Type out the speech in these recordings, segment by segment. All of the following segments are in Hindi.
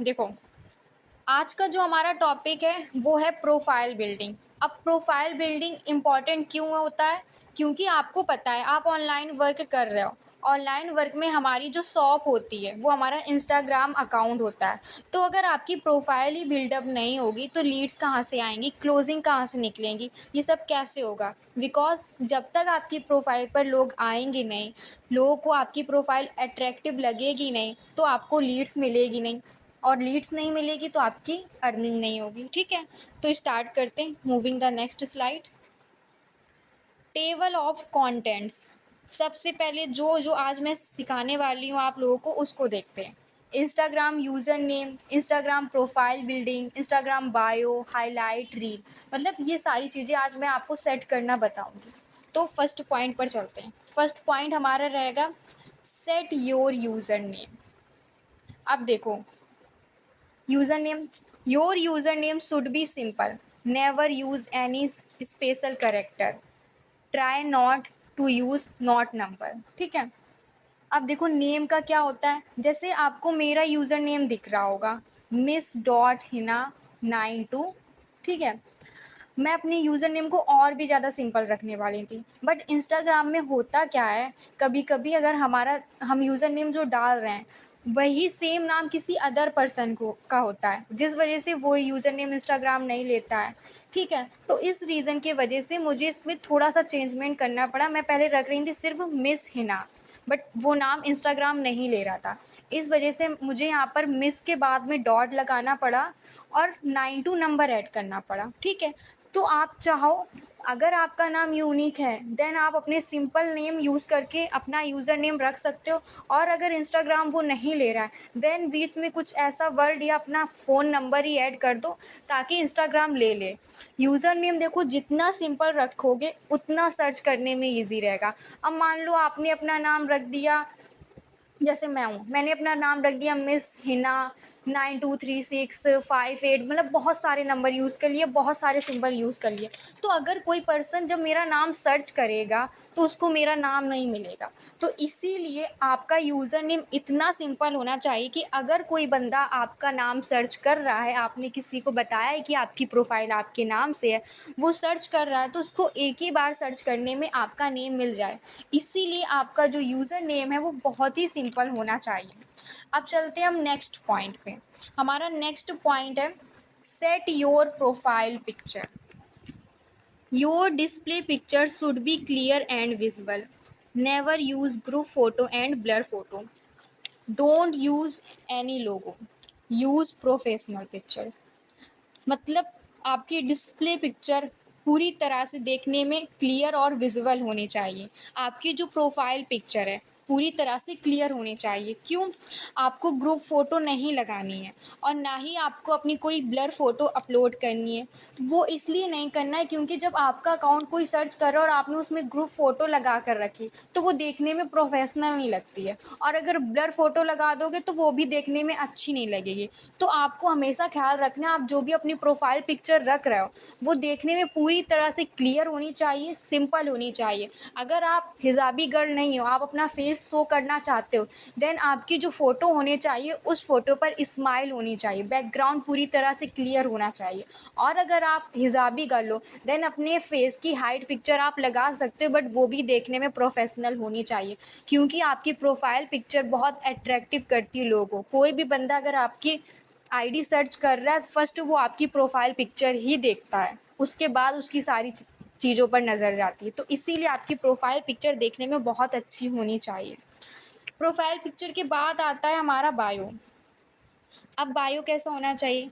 देखो, आज का जो हमारा टॉपिक है वो है प्रोफाइल बिल्डिंग। अब प्रोफाइल बिल्डिंग इम्पॉर्टेंट क्यों होता है? क्योंकि आपको पता है आप ऑनलाइन वर्क कर रहे हो। ऑनलाइन वर्क में हमारी जो शॉप होती है वो हमारा इंस्टाग्राम अकाउंट होता है। तो अगर आपकी प्रोफाइल ही बिल्डअप नहीं होगी तो लीड्स कहाँ से आएंगी, क्लोजिंग कहाँ से निकलेंगी, ये सब कैसे होगा? बिकॉज जब तक आपकी प्रोफाइल पर लोग आएंगे नहीं, लोगों को आपकी प्रोफाइल अट्रैक्टिव लगेगी नहीं, तो आपको लीड्स मिलेगी नहीं, और लीड्स नहीं मिलेगी तो आपकी अर्निंग नहीं होगी। ठीक है, तो स्टार्ट करते हैं। Moving the next slide. Table of contents. सबसे पहले जो जो आज मैं सिखाने वाली हूँ आप लोगों को उसको देखते हैं। Instagram user name, Instagram profile building, Instagram bio, highlight, reel, मतलब ये सारी चीज़ें आज मैं आपको सेट करना बताऊँगी। तो फर्स्ट पॉइंट पर चलते हैं। फर्स्ट पॉइंट हमारा रहेगा सेट योर यूज़र नेम। अब देखो, username, your username should be simple. Never use any special character. Try not to use not number. ठीक है। अब देखो नेम का क्या होता है, जैसे आपको मेरा यूज़र नेम दिख रहा होगा, miss.hina92। ठीक है, मैं अपने यूज़र नेम को और भी ज़्यादा सिंपल रखने वाली थी, बट इंस्टाग्राम में होता क्या है, कभी कभी अगर हम यूज़र नेम जो डाल रहे हैं वही सेम नाम किसी अदर पर्सन को का होता है, जिस वजह से वो यूज़र नेम इंस्टाग्राम नहीं लेता है। ठीक है, तो इस रीज़न की वजह से मुझे इसमें थोड़ा सा चेंजमेंट करना पड़ा। मैं पहले रख रही थी सिर्फ मिस हिना, बट वो नाम इंस्टाग्राम नहीं ले रहा था। इस वजह से मुझे यहाँ पर मिस के बाद में डॉट लगाना पड़ा और 92 नंबर ऐड करना पड़ा। ठीक है, तो आप चाहो, अगर आपका नाम यूनिक है देन आप अपने सिंपल नेम यूज़ करके अपना यूज़र नेम रख सकते हो। और अगर इंस्टाग्राम वो नहीं ले रहा है देन बीच में कुछ ऐसा वर्ड या अपना फ़ोन नंबर ही ऐड कर दो ताकि इंस्टाग्राम ले ले। यूज़र नेम देखो जितना सिंपल रखोगे उतना सर्च करने में ईजी रहेगा। अब मान लो आपने अपना नाम रख दिया, जैसे मैं हूँ, मैंने अपना नाम रख दिया मिस हिना 923658, मतलब बहुत सारे नंबर यूज़ कर लिए, बहुत सारे सिंबल यूज़ कर लिए। तो अगर कोई पर्सन जब मेरा नाम सर्च करेगा तो उसको मेरा नाम नहीं मिलेगा। तो इसीलिए आपका यूज़र नेम इतना सिंपल होना चाहिए कि अगर कोई बंदा आपका नाम सर्च कर रहा है, आपने किसी को बताया है कि आपकी प्रोफाइल आपके नाम से है, वो सर्च कर रहा है तो उसको एक ही बार सर्च करने में आपका नेम मिल जाए। इसीलिए आपका जो यूज़र नेम है वो बहुत ही सिंपल होना चाहिए। अब चलते हैं हम नेक्स्ट पॉइंट पे। हमारा नेक्स्ट पॉइंट है set your profile picture. Your display picture should be clear and visible. Never use group photo and blur photo. Don't use any logo. Use professional picture. मतलब आपकी डिस्प्ले पिक्चर पूरी तरह से देखने में क्लियर और विजिबल होनी चाहिए। आपकी जो प्रोफाइल पिक्चर है पूरी तरह से क्लियर होनी चाहिए। क्यों? आपको ग्रुप फ़ोटो नहीं लगानी है और ना ही आपको अपनी कोई ब्लर फ़ोटो अपलोड करनी है। वो इसलिए नहीं करना है क्योंकि जब आपका अकाउंट कोई सर्च कर रहा है और आपने उसमें ग्रुप फ़ोटो लगा कर रखी तो वो देखने में प्रोफेशनल नहीं लगती है, और अगर ब्लर फ़ोटो लगा दोगे तो वो भी देखने में अच्छी नहीं लगेगी। तो आपको हमेशा ख्याल रखना, आप जो भी अपनी प्रोफाइल पिक्चर रख रहे हो वो देखने में पूरी तरह से क्लियर होनी चाहिए, सिंपल होनी चाहिए। अगर आप हिजाबी गर्ल नहीं हो, आप अपना फेस शो करना चाहते हो, देन आपकी जो फ़ोटो होनी चाहिए उस फ़ोटो पर स्माइल होनी चाहिए, बैकग्राउंड पूरी तरह से क्लियर होना चाहिए। और अगर आप हिजाबी गर्ल हो देन अपने फेस की हाइट पिक्चर आप लगा सकते हो, बट वो भी देखने में प्रोफेशनल होनी चाहिए क्योंकि आपकी प्रोफाइल पिक्चर बहुत अट्रैक्टिव करती है लोगों को। कोई भी बंदा अगर आपकी आईडी सर्च कर रहा है फर्स्ट वो आपकी प्रोफाइल पिक्चर ही देखता है, उसके बाद उसकी सारी चीज़ों पर नज़र जाती है। तो इसीलिए आपकी प्रोफाइल पिक्चर देखने में बहुत अच्छी होनी चाहिए। प्रोफाइल पिक्चर के बाद आता है हमारा बायो। अब बायो कैसा होना चाहिए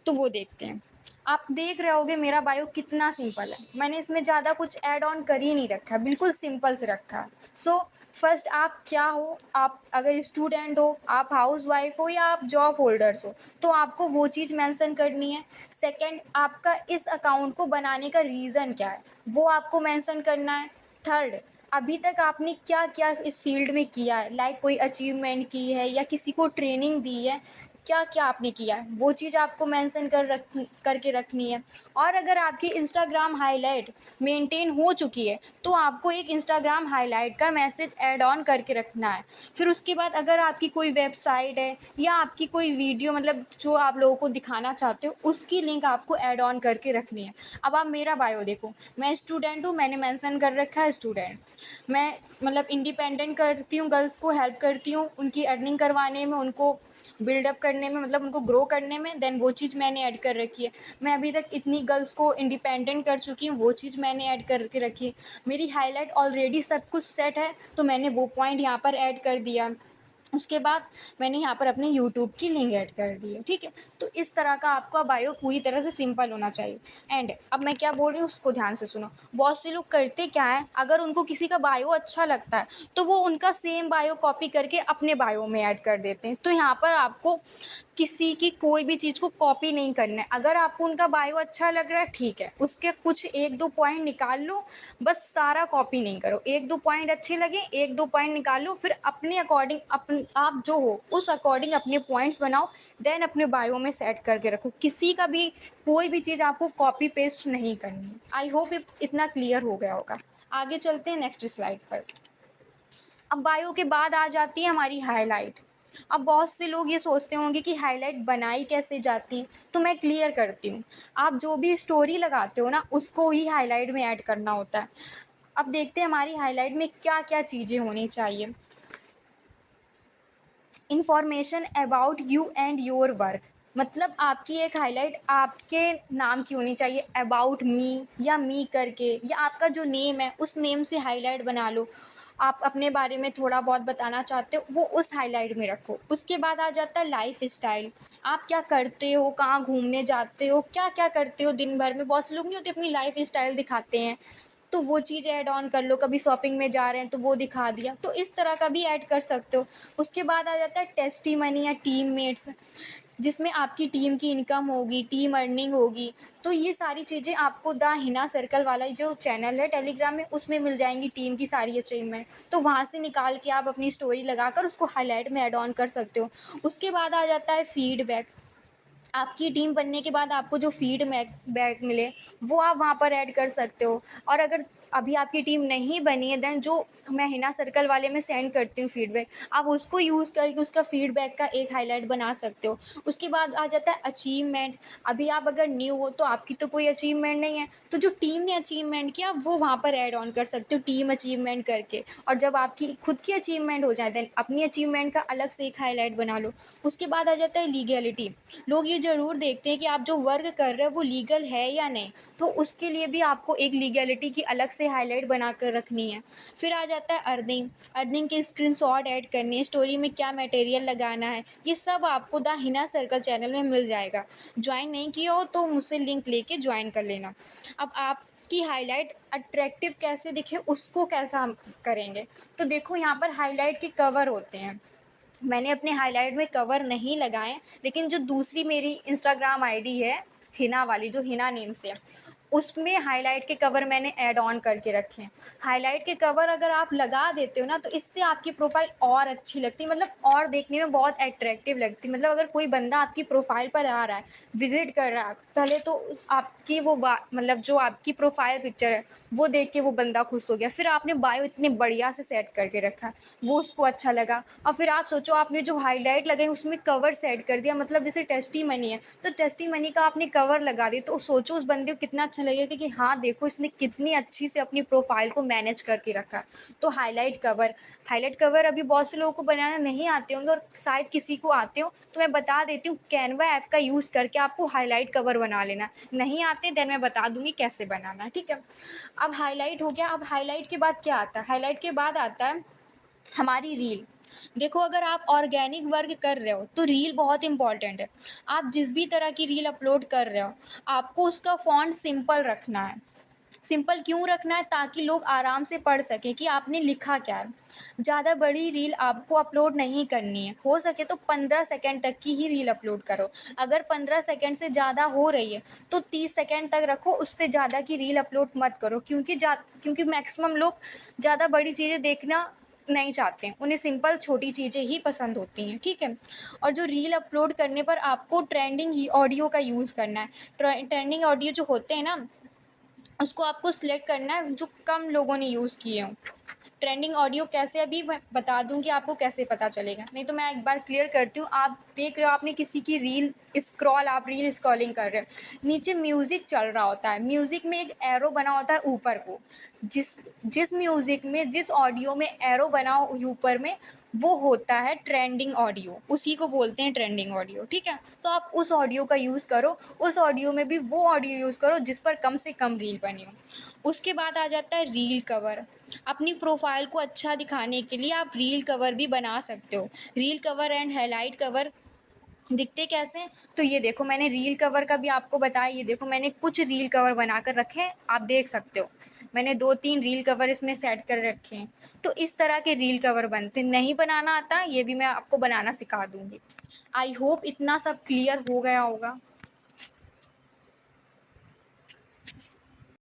तो वो देखते हैं। आप देख रहे होगे मेरा बायो कितना सिंपल है, मैंने इसमें ज़्यादा कुछ ऐड ऑन कर ही नहीं रखा, बिल्कुल सिंपल से रखा है। सो फर्स्ट आप क्या हो, आप अगर स्टूडेंट हो, आप हाउसवाइफ हो या आप जॉब होल्डर्स हो तो आपको वो चीज़ मेंशन करनी है। सेकंड, आपका इस अकाउंट को बनाने का रीज़न क्या है वो आपको मेंशन करना है। थर्ड, अभी तक आपने क्या क्या इस फील्ड में किया है, लाइक कोई अचीवमेंट की है या किसी को ट्रेनिंग दी है, क्या क्या आपने किया है, वो चीज़ आपको मेंशन करके रखनी है। और अगर आपकी इंस्टाग्राम हाईलाइट मेंटेन हो चुकी है तो आपको एक इंस्टाग्राम हाईलाइट का मैसेज ऐड ऑन करके रखना है। फिर उसके बाद अगर आपकी कोई वेबसाइट है या आपकी कोई वीडियो मतलब जो आप लोगों को दिखाना चाहते हो उसकी लिंक आपको ऐड ऑन करके रखनी है। अब आप मेरा बायो देखो, मैं स्टूडेंट हूँ, मैंने मेंशन कर रखा है स्टूडेंट। मैं मतलब इंडिपेंडेंट करती हूँ, गर्ल्स को हेल्प करती हूँ उनकी अर्निंग करवाने में, उनको बिल्डअप करने में, मतलब उनको ग्रो करने में। देन वो चीज़ मैंने ऐड कर रखी है। मैं अभी तक इतनी गर्ल्स को इंडिपेंडेंट कर चुकी हूँ, वो चीज़ मैंने ऐड करके रखी है। मेरी हाईलाइट ऑलरेडी सब कुछ सेट है तो मैंने वो पॉइंट यहाँ पर ऐड कर दिया। उसके बाद मैंने यहाँ पर अपने यूट्यूब की लिंक ऐड कर दी है, ठीक है। तो इस तरह का आपका बायो पूरी तरह से सिंपल होना चाहिए। एंड अब मैं क्या बोल रही हूँ उसको ध्यान से सुनो। बहुत से लोग करते क्या है, अगर उनको किसी का बायो अच्छा लगता है तो वो उनका सेम बायो कॉपी करके अपने बायो में ऐड कर देते हैं। तो यहाँ पर आपको किसी की कोई भी चीज़ को कॉपी नहीं करना है। अगर आपको उनका बायो अच्छा लग रहा है ठीक है, उसके कुछ एक दो पॉइंट निकाल लो, बस सारा कॉपी नहीं करो। एक दो पॉइंट अच्छे लगे, एक दो पॉइंट निकाल लो, फिर अपने अकॉर्डिंग आप जो हो उस अकॉर्डिंग अपने पॉइंट्स बनाओ। देन अपने बायो में सेट करके रखो। किसी का भी कोई भी चीज़ आपको कॉपी पेस्ट नहीं करनी है। आई होप इतना क्लियर हो गया होगा। आगे चलते हैं नेक्स्ट स्लाइड पर। अब बायो के बाद आ जाती है हमारी हाईलाइट। अब बहुत से लोग ये सोचते होंगे कि हाईलाइट बनाई कैसे जाती है, तो मैं क्लियर करती हूँ। आप जो भी स्टोरी लगाते हो ना उसको ही हाईलाइट में ऐड करना होता है। अब देखते हैं हमारी हाईलाइट में क्या क्या चीज़ें होनी चाहिए। Information about you and your work, मतलब आपकी एक हाईलाइट आपके नाम की होनी चाहिए। अबाउट मी या मी करके, या आपका जो नेम है उस नेम से हाईलाइट बना लो। आप अपने बारे में थोड़ा बहुत बताना चाहते हो वो उस हाईलाइट में रखो। उसके बाद आ जाता है लाइफ स्टाइल। आप क्या करते हो, कहाँ घूमने जाते हो, क्या क्या करते हो दिन भर में। बहुत से लोग नहीं होते अपनी लाइफ स्टाइल दिखाते हैं, तो वो चीज़ ऐड ऑन कर लो। कभी शॉपिंग में जा रहे हैं तो वो दिखा दिया, तो इस तरह का भी ऐड कर सकते हो। उसके बाद आ जाता है टेस्टिमनी या टीममेट्स, जिसमें आपकी टीम की इनकम होगी, टीम अर्निंग होगी। तो ये सारी चीज़ें आपको द हिना सर्कल वाला जो चैनल है टेलीग्राम में उसमें मिल जाएंगी, टीम की सारी अचीवमेंट। तो वहाँ से निकाल के आप अपनी स्टोरी लगाकर उसको हाईलाइट में ऐड ऑन कर सकते हो। उसके बाद आ जाता है फीडबैक। आपकी टीम बनने के बाद आपको जो बैक मिले वो आप वहाँ पर ऐड कर सकते हो। और अगर अभी आपकी टीम नहीं बनी है देन जो मैं हिना सर्कल वाले में सेंड करती हूँ फीडबैक, आप उसको यूज़ करके उसका फीडबैक का एक हाईलाइट बना सकते हो। उसके बाद आ जाता है अचीवमेंट। अभी आप अगर न्यू हो तो आपकी तो कोई अचीवमेंट नहीं है, तो जो टीम ने अचीवमेंट किया वो वहाँ पर ऐड ऑन कर सकते हो टीम अचीवमेंट करके। और जब आपकी खुद की अचीवमेंट हो जाए देन अपनी अचीवमेंट का अलग से एक हाईलाइट बना लो। उसके बाद आ जाता है लीगैलिटी। लोग ये ज़रूर देखते हैं कि आप जो वर्क कर रहे हो वो लीगल है या नहीं, तो उसके लिए भी आपको एक लीगैलिटी की अलग से हाईलाइट बना कर रखनी है। फिर आ जाता है अर्निंग। अर्निंग के स्क्रीनशॉट ऐड करनी है, स्टोरी में क्या मटेरियल लगाना है, ये सब आपको द हिना सर्कल चैनल में मिल जाएगा। ज्वाइन नहीं किया हो तो मुझसे लिंक लेके ज्वाइन कर लेना। अब आप की हाईलाइट अट्रैक्टिव कैसे दिखे उसको कैसा हम करेंगे, तो देखो यहाँ पर हाईलाइट के कवर होते हैं। मैंने अपने हाईलाइट में कवर नहीं लगाए, लेकिन जो दूसरी मेरी इंस्टाग्राम आईडी है हिना वाली, जो हिना नेम से है, उसमें हाईलाइट के कवर मैंने ऐड ऑन करके रखे हैं। हाईलाइट के कवर अगर आप लगा देते हो ना तो इससे आपकी प्रोफाइल और अच्छी लगती है, मतलब और देखने में बहुत अट्रैक्टिव लगती है। मतलब अगर कोई बंदा आपकी प्रोफाइल पर आ रहा है, विजिट कर रहा है, पहले तो आपकी वो मतलब जो आपकी प्रोफाइल पिक्चर है वो देख के वो बंदा खुश हो गया, फिर आपने बायो इतने बढ़िया से सेट करके रखा, वो उसको अच्छा लगा। और फिर आप सोचो आपने जो हाईलाइट लगाई उसमें कवर सेट कर दिया, मतलब जैसे टेस्टिमनी है तो टेस्टिमनी का आपने कवर लगा दिया, तो सोचो उस बंदे को कितना अच्छा लगेगा कि हाँ देखो इसने कितनी अच्छी से अपनी प्रोफाइल को मैनेज करके रखा। तो हाईलाइट कवर अभी बहुत से लोगों को बनाना नहीं आते होंगे और शायद किसी को आते हो, तो मैं बता देती हूँ कैनवा ऐप का यूज़ करके आपको हाईलाइट कवर बना लेना। नहीं आते देन मैं बता दूंगी कैसे बनाना है, ठीक है। अब हाईलाइट हो गया। अब हाईलाइट के बाद क्या आता है, हाईलाइट के बाद आता है हमारी रील। देखो अगर आप ऑर्गेनिक वर्क कर रहे हो तो रील बहुत इंपॉर्टेंट है। आप जिस भी तरह की रील अपलोड कर रहे हो आपको उसका फॉन्ट सिंपल रखना है। सिंपल क्यों रखना है, ताकि लोग आराम से पढ़ सकें कि आपने लिखा क्या है। ज़्यादा बड़ी रील आपको अपलोड नहीं करनी है, हो सके तो 15 सेकंड तक की ही रील अपलोड करो। अगर 15 सेकंड से ज़्यादा हो रही है तो 30 सेकंड तक रखो, उससे ज़्यादा की रील अपलोड मत करो। क्योंकि मैक्सिमम लोग ज़्यादा बड़ी चीज़ें देखना नहीं चाहते हैं, उन्हें सिंपल छोटी चीज़ें ही पसंद होती हैं, ठीक है। और जो रील अपलोड करने पर आपको ट्रेंडिंग ऑडियो का यूज़ करना है। ट्रेंडिंग ऑडियो जो होते हैं ना, उसको आपको सिलेक्ट करना है जो कम लोगों ने यूज़ किए हों। ट्रेंडिंग ऑडियो कैसे, अभी मैं बता दूँ कि आपको कैसे पता चलेगा, नहीं तो मैं एक बार क्लियर करती हूँ। आप देख रहे हो, आपने किसी की रील आप रील स्क्रॉलिंग कर रहे हो, नीचे म्यूज़िक चल रहा होता है, म्यूज़िक में एक एरो बना होता है ऊपर को, जिस जिस म्यूज़िक में, जिस ऑडियो में एरो बना हो ऊपर में, वो होता है ट्रेंडिंग ऑडियो, उसी को बोलते हैं ट्रेंडिंग ऑडियो, ठीक है। तो आप उस ऑडियो का यूज़ करो, उस ऑडियो में भी वो ऑडियो यूज़ करो जिस पर कम से कम रील बनी हो। उसके बाद आ जाता है रील कवर। अपनी प्रोफाइल को अच्छा दिखाने के लिए आप रील कवर भी बना सकते हो। Reel cover and highlight cover दिखते कैसे हैं? तो ये देखो, मैंने रील कवर का भी आपको बताया, ये देखो मैंने कुछ रील कवर बना कर रखे हैं, आप देख सकते हो। मैंने 2-3 रील कवर इसमें सेट कर रखे हैं। तो इस तरह के रील कवर बनते हैं। नहीं बनाना आता, ये भी मैं आपको बनाना सिखा दूँगी। आई होप इतना सब क्लियर हो गया होगा।